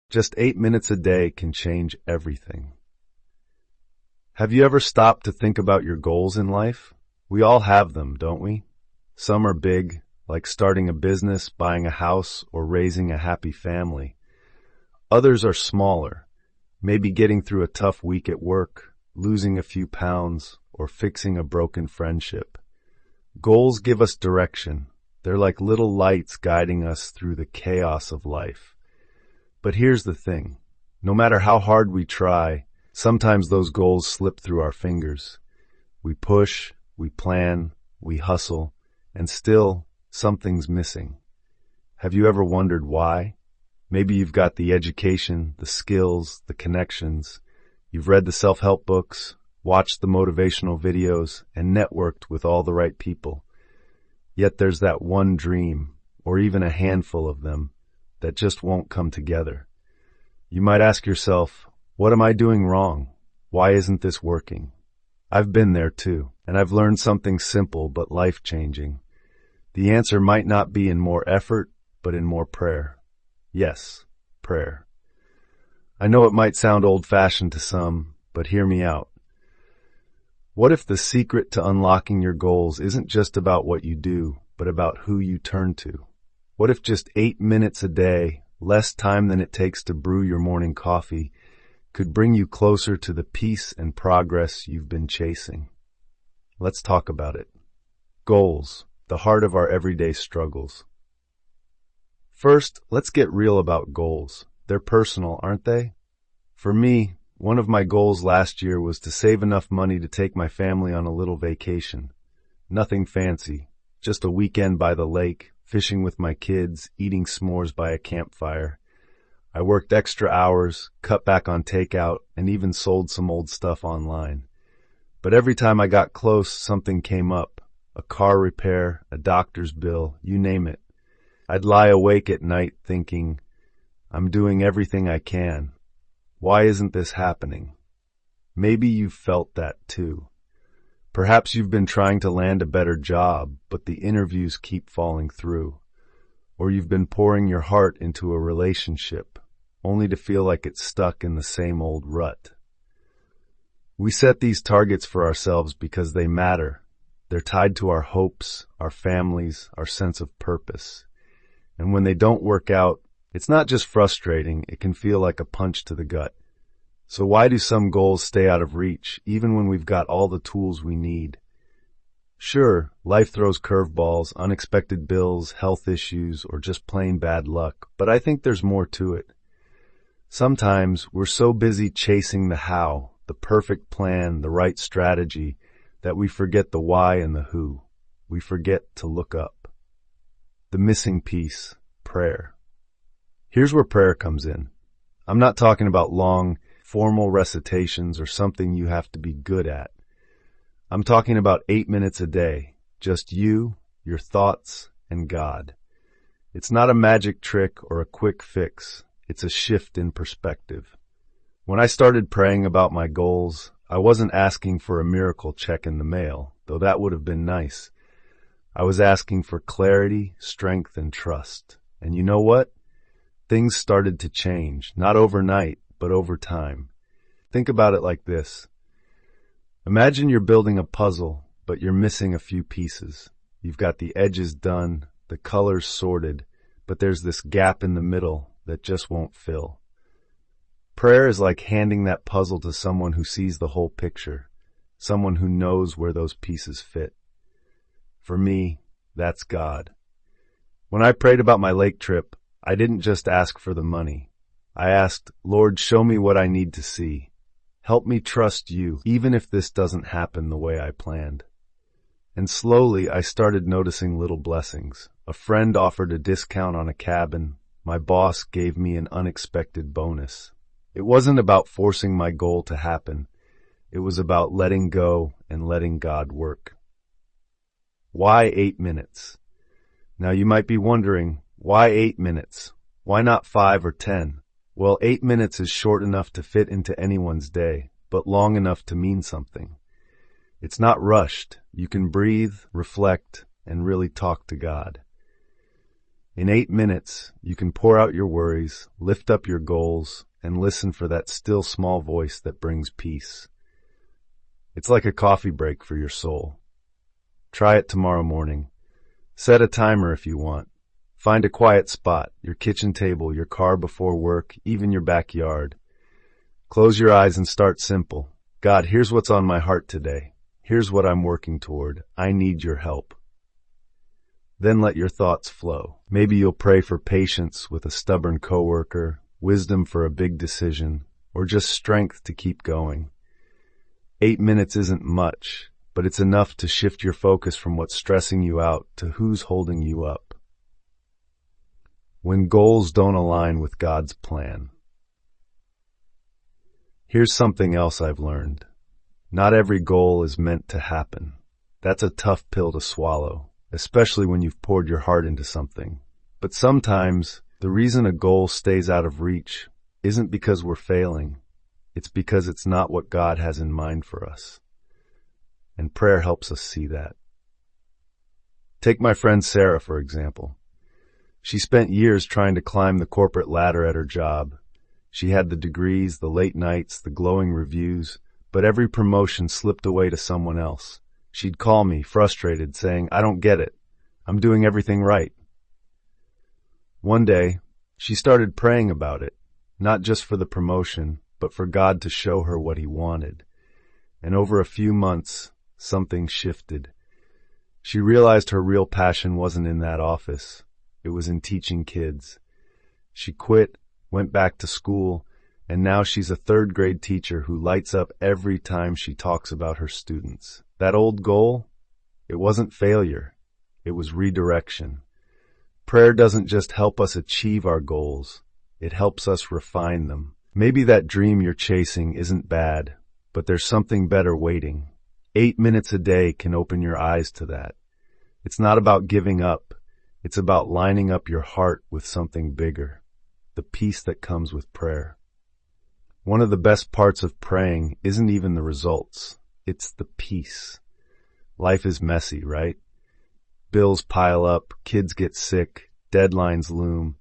Just 8 minutes a day can change everything. Have you ever stopped to think about your goals in life? We all have them, don't we? Some are big, like starting a business, buying a house, or raising a happy family. Others are smaller, maybe getting through a tough week at work, losing a few pounds, or fixing a broken friendship. Goals give us direction. They're like little lights guiding us through the chaos of life. But here's the thing. No matter how hard we try, sometimes those goals slip through our fingers. We push, we plan, we hustle, and still, something's missing. Have you ever wondered why? Maybe you've got the education, the skills, the connections. You've read the self-help books, watched the motivational videos, and networked with all the right people. Yet there's that one dream, or even a handful of them, that just won't come together. You might ask yourself, what am I doing wrong? Why isn't this working? I've been there too, and I've learned something simple but life-changing. The answer might not be in more effort, but in more prayer. Yes, prayer. I know it might sound old-fashioned to some, but hear me out. What if the secret to unlocking your goals isn't just about what you do, but about who you turn to? What if just 8 minutes a day, less time than it takes to brew your morning coffee, could bring you closer to the peace and progress you've been chasing? Let's talk about it. Goals, the heart of our everyday struggles. First, let's get real about goals. They're personal, aren't they? For me, one of my goals last year was to save enough money to take my family on a little vacation. Nothing fancy, just a weekend by the lake, fishing with my kids, eating s'mores by a campfire. I worked extra hours, cut back on takeout, and even sold some old stuff online. But every time I got close, something came up. A car repair, a doctor's bill, you name it. I'd lie awake at night thinking, I'm doing everything I can. Why isn't this happening? Maybe you've felt that too. Perhaps you've been trying to land a better job, but the interviews keep falling through. Or you've been pouring your heart into a relationship, only to feel like it's stuck in the same old rut. We set these targets for ourselves because they matter. They're tied to our hopes, our families, our sense of purpose. And when they don't work out, it's not just frustrating, it can feel like a punch to the gut. So why do some goals stay out of reach, even when we've got all the tools we need? Sure, life throws curveballs, unexpected bills, health issues, or just plain bad luck, but I think there's more to it. Sometimes we're so busy chasing the how, the perfect plan, the right strategy, that we forget the why and the who. We forget to look up. The missing piece, prayer. Here's where prayer comes in. I'm not talking about long, formal recitations or something you have to be good at. I'm talking about 8 minutes a day, just you, your thoughts, and God. It's not a magic trick or a quick fix. It's a shift in perspective. When I started praying about my goals, I wasn't asking for a miracle check in the mail, though that would have been nice. I was asking for clarity, strength, and trust. And you know what? Things started to change, not overnight, but over time. Think about it like this. Imagine you're building a puzzle, but you're missing a few pieces. You've got the edges done, the colors sorted, but there's this gap in the middle that just won't fill. Prayer is like handing that puzzle to someone who sees the whole picture, someone who knows where those pieces fit. For me, that's God. When I prayed about my lake trip, I didn't just ask for the money. I asked, Lord, show me what I need to see. Help me trust you, even if this doesn't happen the way I planned. And slowly I started noticing little blessings. A friend offered a discount on a cabin. My boss gave me an unexpected bonus. It wasn't about forcing my goal to happen. It was about letting go and letting God work. Why 8 minutes? Now you might be wondering, why 8 minutes? Why not 5 or 10? Well, 8 minutes is short enough to fit into anyone's day, but long enough to mean something. It's not rushed. You can breathe, reflect, and really talk to God. In 8 minutes, you can pour out your worries, lift up your goals, and listen for that still small voice that brings peace. It's like a coffee break for your soul. Try it tomorrow morning. Set a timer if you want. Find a quiet spot, your kitchen table, your car before work, even your backyard. Close your eyes and start simple. God, here's what's on my heart today. Here's what I'm working toward. I need your help. Then let your thoughts flow. Maybe you'll pray for patience with a stubborn coworker, wisdom for a big decision, or just strength to keep going. 8 minutes isn't much, but it's enough to shift your focus from what's stressing you out to who's holding you up. When goals don't align with God's plan. Here's something else I've learned. Not every goal is meant to happen. That's a tough pill to swallow, especially when you've poured your heart into something. But sometimes, the reason a goal stays out of reach isn't because we're failing. It's because it's not what God has in mind for us. And prayer helps us see that. Take my friend Sarah, for example. She spent years trying to climb the corporate ladder at her job. She had the degrees, the late nights, the glowing reviews, but every promotion slipped away to someone else. She'd call me, frustrated, saying, "I don't get it. I'm doing everything right." One day, she started praying about it, not just for the promotion, but for God to show her what He wanted. And over a few months, something shifted. She realized her real passion wasn't in that office. It was in teaching kids. She quit, went back to school, and now she's a third-grade teacher who lights up every time she talks about her students. That old goal? It wasn't failure. It was redirection. Prayer doesn't just help us achieve our goals. It helps us refine them. Maybe that dream you're chasing isn't bad, but there's something better waiting. 8 minutes a day can open your eyes to that. It's not about giving up. It's about lining up your heart with something bigger, the peace that comes with prayer. One of the best parts of praying isn't even the results. It's the peace. Life is messy, right? Bills pile up, kids get sick, deadlines loom.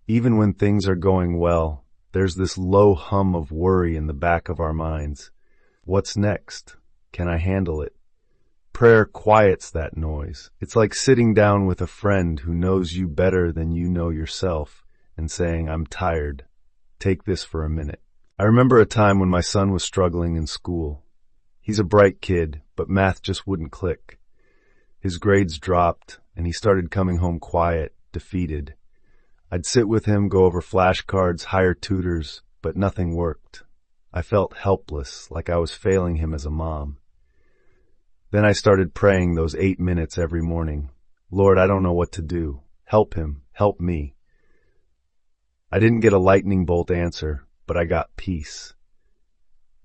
Even when things are going well, there's this low hum of worry in the back of our minds. What's next? Can I handle it? Prayer quiets that noise. It's like sitting down with a friend who knows you better than you know yourself and saying, "I'm tired. Take this for a minute." I remember a time when my son was struggling in school. He's a bright kid, but math just wouldn't click. His grades dropped, and he started coming home quiet, defeated. I'd sit with him, go over flashcards, hire tutors, but nothing worked. I felt helpless, like I was failing him as a mom. Then I started praying those 8 minutes every morning. "Lord, I don't know what to do. Help him. Help me." I didn't get a lightning bolt answer, but I got peace.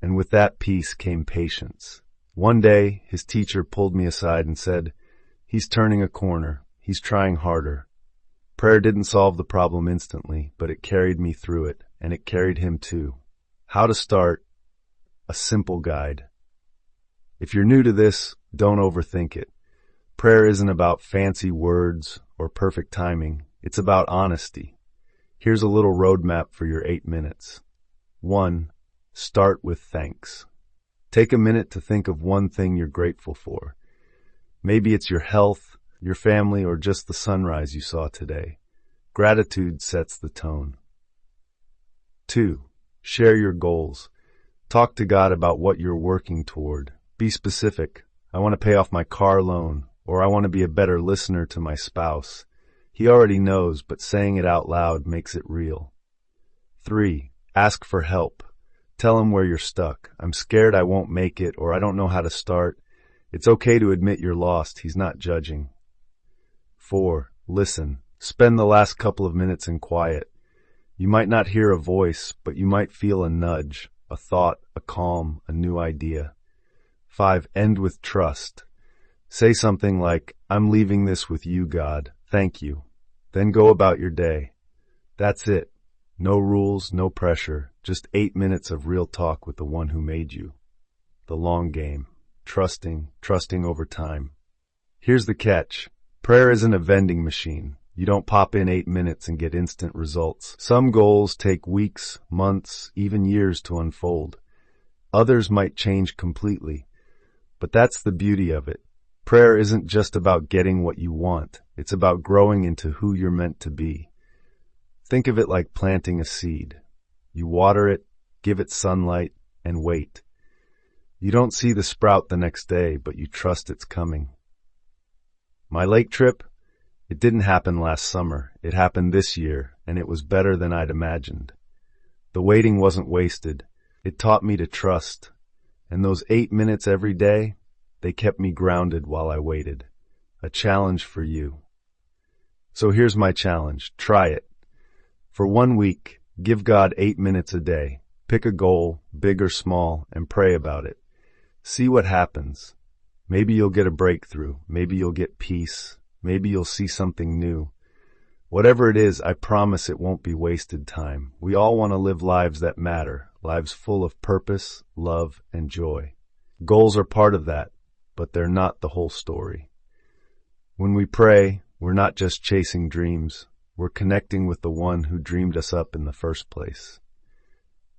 And with that peace came patience. One day, his teacher pulled me aside and said, "He's turning a corner. He's trying harder." Prayer didn't solve the problem instantly, but it carried me through it, and it carried him too. How to start? A simple guide. If you're new to this, don't overthink it. Prayer isn't about fancy words or perfect timing. It's about honesty. Here's a little roadmap for your 8 minutes. 1. Start with thanks. Take a minute to think of one thing you're grateful for. Maybe it's your health, your family, or just the sunrise you saw today. Gratitude sets the tone. 2. Share your goals. Talk to God about what you're working toward. Be specific. I want to pay off my car loan, or I want to be a better listener to my spouse. He already knows, but saying it out loud makes it real. 3. Ask for help. Tell him where you're stuck. "I'm scared I won't make it," or "I don't know how to start." It's okay to admit you're lost. He's not judging. 4. Listen. Spend the last couple of minutes in quiet. You might not hear a voice, but you might feel a nudge, a thought, a calm, a new idea. 5. End with trust. Say something like, "I'm leaving this with you, God. Thank you." Then go about your day. That's it. No rules, no pressure. Just 8 minutes of real talk with the one who made you. The long game. Trusting over time. Here's the catch. Prayer isn't a vending machine. You don't pop in 8 minutes and get instant results. Some goals take weeks, months, even years to unfold. Others might change completely. But that's the beauty of it. Prayer isn't just about getting what you want. It's about growing into who you're meant to be. Think of it like planting a seed. You water it, give it sunlight, and wait. You don't see the sprout the next day, but you trust it's coming. My lake trip? It didn't happen last summer. It happened this year, and it was better than I'd imagined. The waiting wasn't wasted. It taught me to trust. And those 8 minutes every day, they kept me grounded while I waited. A challenge for you. So here's my challenge. Try it. For 1 week, give God 8 minutes a day. Pick a goal, big or small, and pray about it. See what happens. Maybe you'll get a breakthrough. Maybe you'll get peace. Maybe you'll see something new. Whatever it is, I promise it won't be wasted time. We all want to live lives that matter, lives full of purpose, love, and joy. Goals are part of that, but they're not the whole story. When we pray, we're not just chasing dreams. We're connecting with the one who dreamed us up in the first place.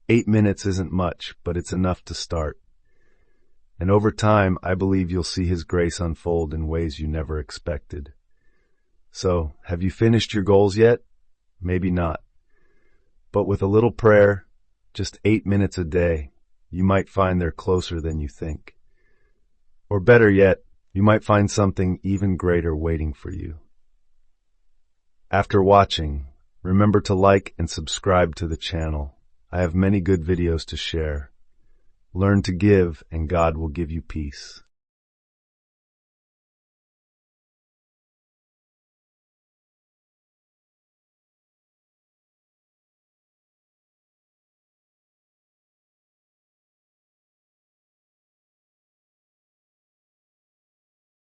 8 minutes isn't much, but it's enough to start. And over time, I believe you'll see His grace unfold in ways you never expected. So, have you finished your goals yet? Maybe not. But with a little prayer, just 8 minutes a day, you might find they're closer than you think. Or better yet, you might find something even greater waiting for you. After watching, remember to like and subscribe to the channel. I have many good videos to share. Learn to give, and God will give you peace.